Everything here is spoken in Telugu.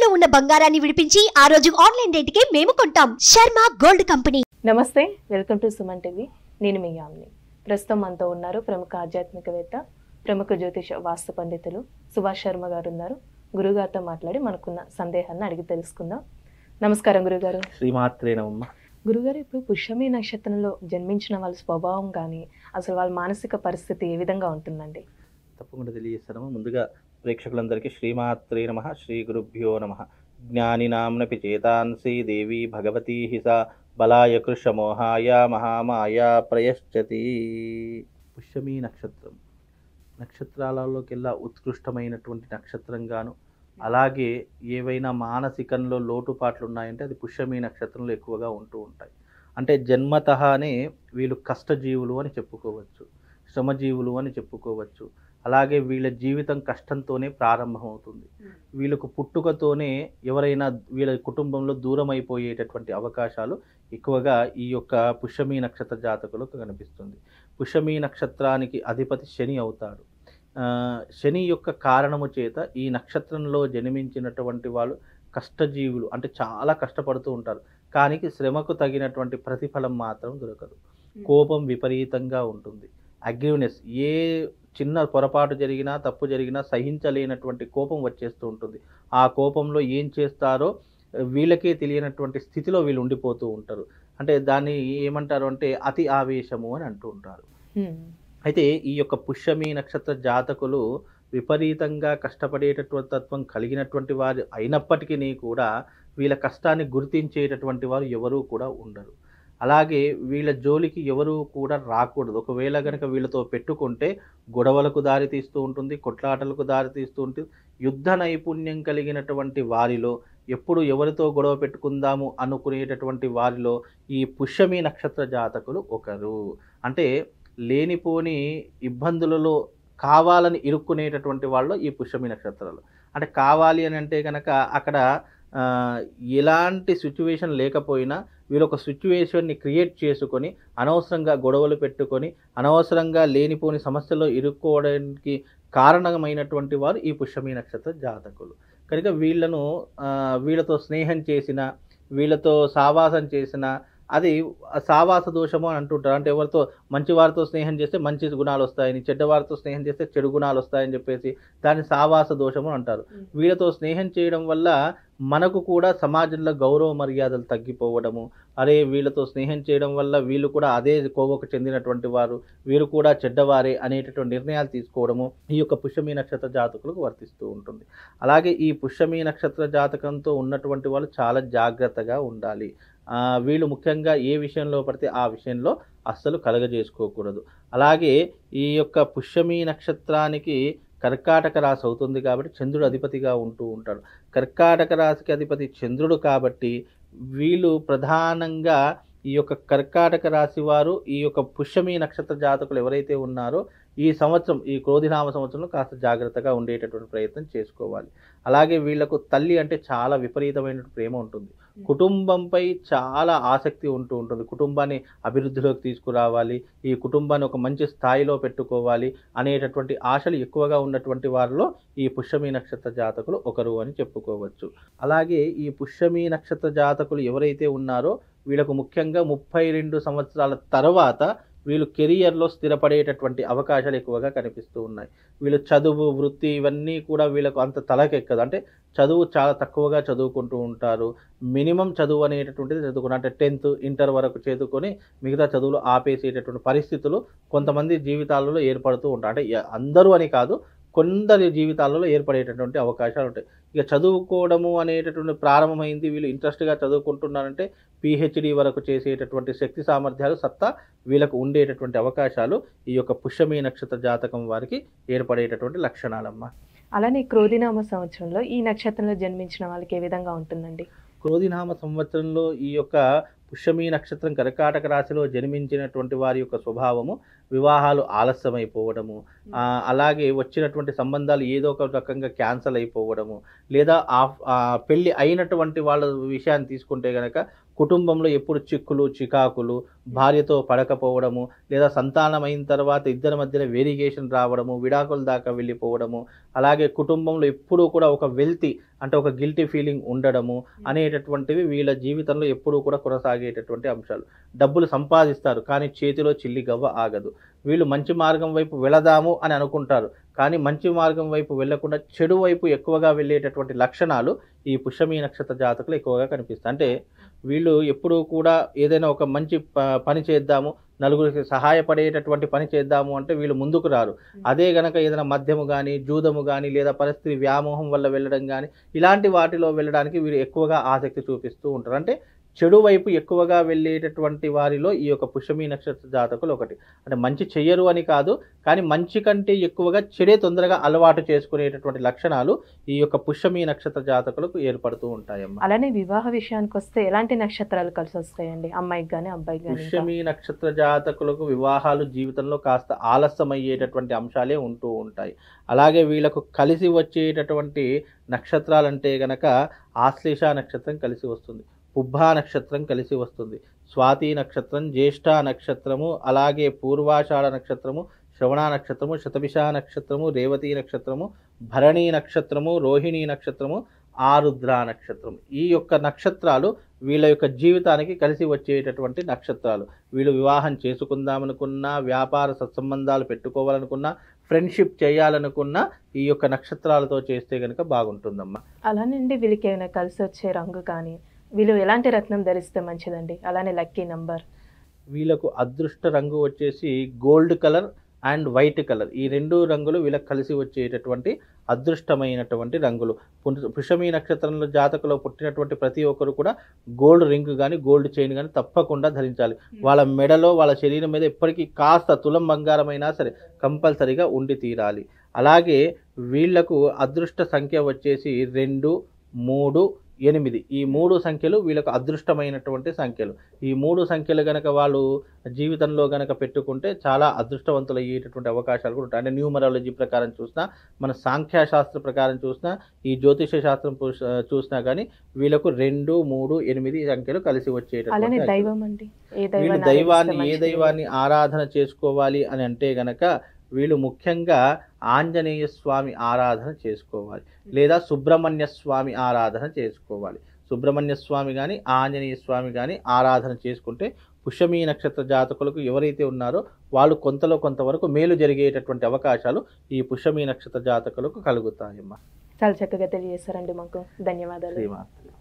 తాకట్టులో ఉన్న బంగారాన్ని విడిపించి ఆ రోజు ఆన్లైన్ రేటుకే మేము కొంటాం. Sharma gold company. నమస్తే, వెల్కమ్ టు సుమన్ టీవీ. నేను మీ యామిని. ప్రస్తుతం మనతో ఉన్నారు ప్రముఖ ఆధ్యాత్మికవేత్త, ప్రముఖ జ్యోతిష వాస్తు పండితులు సుభాష్ శర్మ గారు ఉన్నారు. గురుగారితో మాట్లాడి మనకున్న సందేహాన్ని అడిగి తెలుసుకుందాం. నమస్కారం గురుగారు. శ్రీమాత్రే నమః. గురుగారు, ఇప్పుడు పుష్యమి నక్షత్రంలో జన్మించిన వాళ్ళ స్వభావం కానీ అసలు వాళ్ళ మానసిక పరిస్థితి ఏ విధంగా ఉంటుందండి? తప్పకుండా తెలియజేస్తాము. ముందుగా ప్రేక్షకులందరికీ శ్రీమాత్రే నమః, శ్రీ గురుభ్యో నమః. జ్ఞానినాంనపి చేతాంసి దేవి భగవతీ హిసా బలాయ కృషమోహాయ మహామాయా ప్రయశ్చతి. పుష్యమి నక్షత్రం నక్షత్రాలలోకెల్లా ఉత్కృష్టమైనటువంటి నక్షత్రంగాను, అలాగే ఏవైనా మానసికంలో లోటుపాట్లు ఉన్నాయంటే అది పుష్యమి నక్షత్రంలో ఎక్కువగా ఉంటూ ఉంటాయి. అంటే జన్మతహానే వీళ్ళు కష్టజీవులు అని చెప్పుకోవచ్చు, శ్రమజీవులు అని చెప్పుకోవచ్చు. అలాగే వీళ్ళ జీవితం కష్టంతోనే ప్రారంభమవుతుంది. వీళ్ళకు పుట్టుకతోనే ఎవరైనా వీళ్ళ కుటుంబంలో దూరం అయిపోయేటటువంటి అవకాశాలు ఎక్కువగా ఈ యొక్క పుష్యమి నక్షత్ర జాతకులకు కనిపిస్తుంది. పుష్యమి నక్షత్రానికి అధిపతి శని అవుతాడు. శని యొక్క కారణము చేత ఈ నక్షత్రంలో జన్మించినటువంటి వాళ్ళు కష్టజీవులు, అంటే చాలా కష్టపడుతూ ఉంటారు. కానీ శ్రమకు తగినటువంటి ప్రతిఫలం మాత్రం దొరకదు. కోపం విపరీతంగా ఉంటుంది. అగ్రివ్నెస్, ఏ చిన్న పొరపాటు జరిగినా తప్పు జరిగినా సహించలేనటువంటి కోపం వచ్చేస్తూ ఉంటుంది. ఆ కోపంలో ఏం చేస్తారో వీళ్ళకే తెలియనటువంటి స్థితిలో వీళ్ళు ఉండిపోతూ ఉంటారు. అంటే దాన్ని ఏమంటారు అంటే అతి ఆవేశము అని అంటూ ఉంటారు. అయితే ఈ యొక్క పుష్యమి నక్షత్ర జాతకులు విపరీతంగా కష్టపడేటటువంటి తత్వం కలిగినటువంటి వారు అయినప్పటికీ కూడా వీళ్ళ కష్టాన్ని గుర్తించేటటువంటి వారు ఎవరూ కూడా ఉండరు. అలాగే వీళ్ళ జోలికి ఎవరూ కూడా రాకూడదు. ఒకవేళ కనుక వీళ్ళతో పెట్టుకుంటే గొడవలకు దారితీస్తూ ఉంటుంది, కొట్లాటలకు దారితీస్తూ ఉంటుంది. యుద్ధ నైపుణ్యం కలిగినటువంటి వారిలో, ఎప్పుడు ఎవరితో గొడవ పెట్టుకుందాము అనుకునేటటువంటి వారిలో ఈ పుష్యమి నక్షత్ర జాతకులు ఒకరు. అంటే లేనిపోని ఇబ్బందులలో కావాలని ఇరుక్కునేటటువంటి వాళ్ళు ఈ పుష్యమి నక్షత్రాలు. అంటే కావాలి అని అంటే కనుక అక్కడ ఎలాంటి సిచ్యువేషన్ లేకపోయినా వీళ్ళు ఒక సిచ్యువేషన్ని క్రియేట్ చేసుకొని అనవసరంగా గొడవలు పెట్టుకొని అనవసరంగా లేనిపోని సమస్యల్లో ఇరుక్కోవడానికి కారణమైనటువంటి వారు ఈ పుష్యమి నక్షత్ర జాతకులు. కనుక వీళ్ళతో స్నేహం చేసిన, వీళ్ళతో సావాసం చేసిన అది సావాస దోషము అని అంటుంటారు. అంటే ఎవరితో మంచి వారితో స్నేహం చేస్తే మంచి గుణాలు వస్తాయని, చెడ్డవారితో స్నేహం చేస్తే చెడు గుణాలు వస్తాయని చెప్పేసి దాన్ని సావాస దోషము అంటారు. వీళ్ళతో స్నేహం చేయడం వల్ల మనకు కూడా సమాజంలో గౌరవ మర్యాదలు తగ్గిపోవడము, అరే వీళ్ళతో స్నేహం చేయడం వల్ల వీళ్ళు కూడా అదే కోవకు చెందినటువంటి వారు, వీరు కూడా చెడ్డవారే అనేటటువంటి నిర్ణయాలు తీసుకోవడము ఈ యొక్క పుష్యమి నక్షత్ర జాతకులకు వర్తిస్తూ ఉంటుంది. అలాగే ఈ పుష్యమి నక్షత్ర జాతకంతో ఉన్నటువంటి వాళ్ళు చాలా జాగ్రత్తగా ఉండాలి. వీళ్ళు ముఖ్యంగా ఏ విషయంలో పడితే ఆ విషయంలో అస్సలు కలగజేసుకోకూడదు. అలాగే ఈ యొక్క పుష్యమి నక్షత్రానికి కర్కాటక రాశి అవుతుంది కాబట్టి చంద్రుడు అధిపతిగా ఉంటూ ఉంటాడు. కర్కాటక రాశికి అధిపతి చంద్రుడు కాబట్టి వీళ్ళు ప్రధానంగా ఈ యొక్క కర్కాటక రాశి వారు, ఈ యొక్క పుష్యమి నక్షత్ర జాతకులు ఎవరైతే ఉన్నారో ఈ సంవత్సరం, ఈ క్రోధినామ సంవత్సరంలో కాస్త జాగ్రత్తగా ఉండేటటువంటి ప్రయత్నం చేసుకోవాలి. అలాగే వీళ్లకు తల్లి అంటే చాలా విపరీతమైన ప్రేమ ఉంటుంది. కుటుంబంపై చాలా ఆసక్తి ఉంటూ ఉంటుంది. కుటుంబాన్ని అభివృద్ధిలోకి తీసుకురావాలి, ఈ కుటుంబాన్ని ఒక మంచి స్థాయిలో పెట్టుకోవాలి అనేటటువంటి ఆశలు ఎక్కువగా ఉన్నటువంటి వారిలో ఈ పుష్యమి నక్షత్ర జాతకులు ఒకరు అని చెప్పుకోవచ్చు. అలాగే ఈ పుష్యమి నక్షత్ర జాతకులు ఎవరైతే ఉన్నారో వీళ్ళకు ముఖ్యంగా 32 సంవత్సరాల తర్వాత వీళ్ళు కెరియర్లో స్థిరపడేటటువంటి అవకాశాలు ఎక్కువగా కనిపిస్తూ ఉన్నాయి. వీళ్ళు చదువు, వృత్తి ఇవన్నీ కూడా వీళ్ళకు అంత తలకెక్కదు. అంటే చదువు చాలా తక్కువగా చదువుకుంటూ ఉంటారు. మినిమం చదువు అనేటటువంటిది చదువుకుని, అంటే 10th, ఇంటర్ వరకు చదువుకొని మిగతా చదువులు ఆపేసేటటువంటి పరిస్థితులు కొంతమంది జీవితాలలో ఏర్పడుతూ ఉంటాయి. అంటే అందరూ అని కాదు, కొందరి జీవితాలలో ఏర్పడేటటువంటి అవకాశాలు ఉంటాయి. ఇక చదువుకోవడము అనేటటువంటి ప్రారంభమైంది, వీళ్ళు ఇంట్రెస్ట్గా చదువుకుంటున్నారంటే పిహెచ్డి వరకు చేసేటటువంటి శక్తి సామర్థ్యాలు, సత్తా వీళ్ళకు ఉండేటటువంటి అవకాశాలు ఈ యొక్క పుష్యమి నక్షత్ర జాతకం వారికి ఏర్పడేటటువంటి లక్షణాలమ్మా. అలానే క్రోధినామ సంవత్సరంలో ఈ నక్షత్రంలో జన్మించిన వాళ్ళకి ఏ విధంగా ఉంటుందండి? క్రోధినామ సంవత్సరంలో ఈ యొక్క పుష్యమి నక్షత్రం కర్కాటక రాశిలో జన్మించినటువంటి వారి యొక్క స్వభావము వివాహాలు ఆలస్యమైపోవడము, అలాగే వచ్చినటువంటి సంబంధాలు ఏదో ఒక రకంగా క్యాన్సల్ అయిపోవడము, లేదా పెళ్ళి అయినటువంటి వాళ్ళ విషయాన్ని తీసుకుంటే గనక కుటుంబంలో ఎప్పుడు చిక్కులు చికాకులు, భార్యతో పడకపోవడము, లేదా సంతానం అయిన తర్వాత ఇద్దరి మధ్యన వేరియేషన్ రావడము, విడాకుల దాకా వెళ్ళిపోవడము, అలాగే కుటుంబంలో ఎప్పుడూ కూడా ఒక వెల్తీ అంటే ఒక గిల్టీ ఫీలింగ్ ఉండడము అనేటటువంటివి వీళ్ళ జీవితంలో ఎప్పుడూ కూడా కొనసాగేటటువంటి అంశాలు. డబ్బులు సంపాదిస్తారు కానీ చేతిలో చిల్లి గవ్వ ఆగదు. వీళ్ళు మంచి మార్గం వైపు వెళదాము అని అనుకుంటారు కానీ మంచి మార్గం వైపు వెళ్లకుండా చెడు వైపు ఎక్కువగా వెళ్ళేటటువంటి లక్షణాలు ఈ పుష్యమి నక్షత్ర జాతకులు ఎక్కువగా కనిపిస్తాయి. అంటే వీళ్ళు ఎప్పుడూ కూడా ఏదైనా ఒక మంచి పని చేద్దాము, నలుగురికి సహాయపడేటటువంటి పని చేద్దాము అంటే వీళ్ళు ముందుకు రారు. అదే గనక ఏదైనా మద్యము కానీ, జూదము కానీ, లేదా పరిస్థితి వ్యామోహం వల్ల వెళ్ళడం కానీ, ఇలాంటి వాటిలో వెళ్ళడానికి వీళ్ళు ఎక్కువగా ఆసక్తి చూపిస్తూ ఉంటారు. అంటే చెడు వైపు ఎక్కువగా వెళ్ళేటటువంటి వారిలో ఈ యొక్క పుష్యమి నక్షత్ర జాతకులు ఒకటి. అంటే మంచి చెయ్యరు అని కాదు, కానీ మంచి కంటే ఎక్కువగా చెడే తొందరగా అలవాటు చేసుకునేటటువంటి లక్షణాలు ఈ యొక్క పుష్యమి నక్షత్ర జాతకులకు ఏర్పడుతూ ఉంటాయమ్మా. అలానే వివాహ విషయానికి వస్తే ఎలాంటి నక్షత్రాలు కలిసి వస్తాయండి, అమ్మాయికి కానీ అబ్బాయికి కానీ? పుష్యమి నక్షత్ర జాతకులకు వివాహాలు జీవితంలో కాస్త ఆలస్యమయ్యేటటువంటి అంశాలే ఉంటూ ఉంటాయి. అలాగే వీళ్ళకు కలిసి వచ్చేటటువంటి నక్షత్రాలంటే గనక ఆశ్లేష నక్షత్రం కలిసి వస్తుంది, పుబ్బా నక్షత్రం కలిసి వస్తుంది, స్వాతి నక్షత్రం, జ్యేష్ఠ నక్షత్రము, అలాగే పూర్వాషాఢ నక్షత్రము, శ్రవణ నక్షత్రము, శతభిష నక్షత్రము, రేవతి నక్షత్రము, భరణి నక్షత్రము, రోహిణి నక్షత్రము, ఆరుద్ర నక్షత్రం. ఈ యొక్క నక్షత్రాలు వీళ్ళ యొక్క జీవితానికి కలిసి వచ్చేటటువంటి నక్షత్రాలు. వీళ్ళు వివాహం చేసుకుందామనుకున్నా, వ్యాపార సత్సంబంధాలు పెట్టుకోవాలనుకున్నా, ఫ్రెండ్షిప్ చేయాలనుకున్నా ఈ యొక్క నక్షత్రాలతో చేస్తే కనుక బాగుంటుందమ్మా. అలానండి వీళ్ళకి ఏమైనా కలిసి వచ్చే రంగు కానీ, వీళ్ళు ఎలాంటి రత్నం ధరిస్తే మంచిదండి, అలానే లక్కీ నంబర్? వీళ్ళకు అదృష్ట రంగు వచ్చేసి gold colour and white colour. ఈ రెండు రంగులు వీళ్ళకి కలిసి వచ్చేటటువంటి అదృష్టమైనటువంటి రంగులు. పుష్యమి నక్షత్రంలో జాతకులో పుట్టినటువంటి ప్రతి ఒక్కరు కూడా గోల్డ్ రింగ్ కానీ, గోల్డ్ చైన్ కానీ తప్పకుండా ధరించాలి. వాళ్ళ మెడలో, వాళ్ళ శరీరం మీద ఎప్పటికీ కాస్త తులం బంగారమైనా సరే కంపల్సరీగా ఉండి తీరాలి. అలాగే వీళ్లకు అదృష్ట సంఖ్య వచ్చేసి 2, 3, 8. ఈ 3 సంఖ్యలు వీళ్ళకు అదృష్టమైనటువంటి సంఖ్యలు. ఈ 3 సంఖ్యలు గనక వాళ్ళు జీవితంలో గనక పెట్టుకుంటే చాలా అదృష్టవంతులు అయ్యేటటువంటి అవకాశాలు కూడా ఉంటాయి. అంటే న్యూమరాలజీ ప్రకారం చూసినా, మన సాంఖ్యశాస్త్ర ప్రకారం చూసినా, ఈ జ్యోతిష శాస్త్రం చూసినా కానీ వీళ్ళకు 2, 3, 8 సంఖ్యలు కలిసి వచ్చేటటువంటి. వీళ్ళు దైవాన్ని ఏ దైవాన్ని ఆరాధన చేసుకోవాలి అని అంటే గనక వీళ్ళు ముఖ్యంగా ఆంజనేయ స్వామి ఆరాధన చేసుకోవాలి, లేదా సుబ్రహ్మణ్య స్వామి ఆరాధన చేసుకోవాలి. సుబ్రహ్మణ్య స్వామి కానీ, ఆంజనేయ స్వామి కానీ ఆరాధన చేసుకుంటే పుష్యమి నక్షత్ర జాతకులకు ఎవరైతే ఉన్నారో వాళ్ళు కొంతలో కొంతవరకు మేలు జరిగేటటువంటి అవకాశాలు ఈ పుష్యమి నక్షత్ర జాతకులకు కలుగుతాయమ్మా. చాలా చక్కగా తెలియజేస్తారండి మాకు. ధన్యవాదాలు. శ్రీమాత్రే.